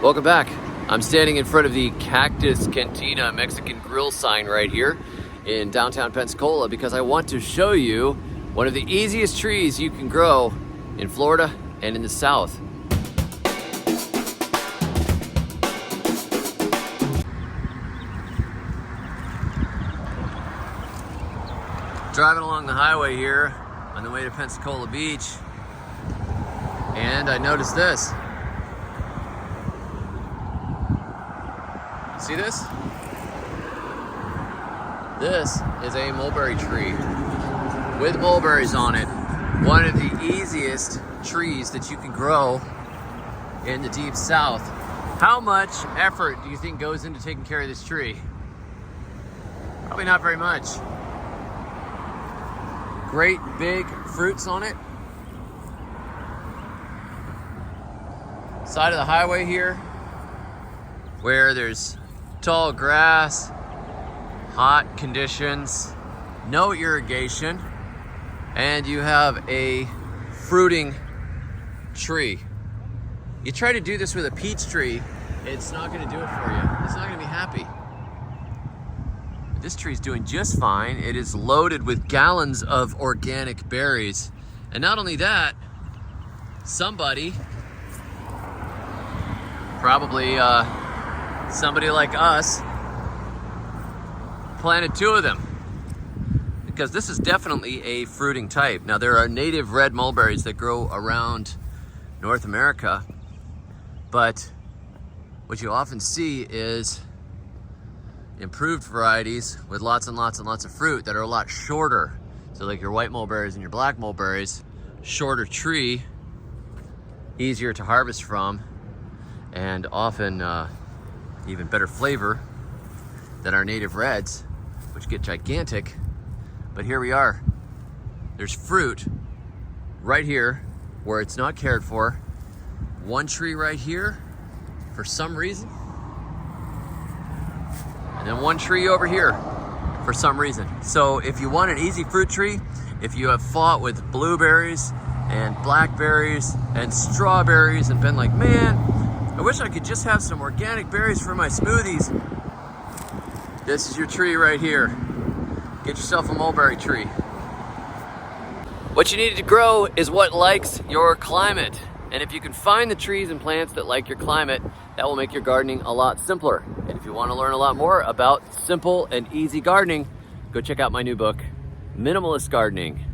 Welcome back. I'm standing in front of the Cactus Cantina Mexican Grill sign right here in downtown Pensacola because I want to show you one of the easiest trees you can grow in Florida and in the South. Driving along the highway here on the way to Pensacola Beach, and I noticed this. See this? This is a mulberry tree with mulberries on it. One of the easiest trees that you can grow in the deep South. How much effort do you think goes into taking care of this tree? Probably not very much. Great big fruits on it. Side of the highway here, where there's tall grass, hot conditions, no irrigation, and you have a fruiting tree. You try to do this with a peach tree, it's not going to do it for you. It's not going to be happy. This tree's doing just fine. It is loaded with gallons of organic berries. And not only that, somebody, probably somebody like us, planted 2 of them, because this is definitely a fruiting type. Now, there are native red mulberries that grow around North America, but what you often see is improved varieties with lots and lots and lots of fruit that are a lot shorter. So like your white mulberries and your black mulberries, shorter tree, easier to harvest from, and often even better flavor than our native reds, which get gigantic. But here we are. There's fruit right here where it's not cared for. One tree right here for some reason. And then one tree over here for some reason. So if you want an easy fruit tree, if you have fought with blueberries and blackberries and strawberries and been like, man, I wish I could just have some organic berries for my smoothies, this is your tree right here. Get yourself a mulberry tree. What you need to grow is what likes your climate. And if you can find the trees and plants that like your climate, that will make your gardening a lot simpler. And if you want to learn a lot more about simple and easy gardening, go check out my new book, Minimalist Gardening.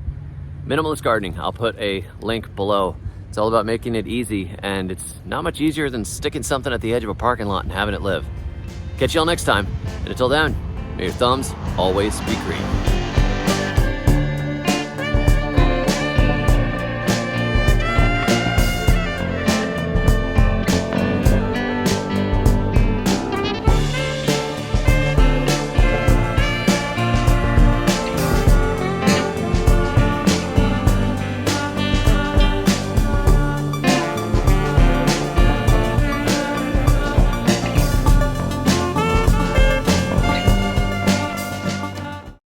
Minimalist Gardening, I'll put a link below. It's all about making it easy, and it's not much easier than sticking something at the edge of a parking lot and having it live. Catch y'all next time, and until then, may your thumbs always be green.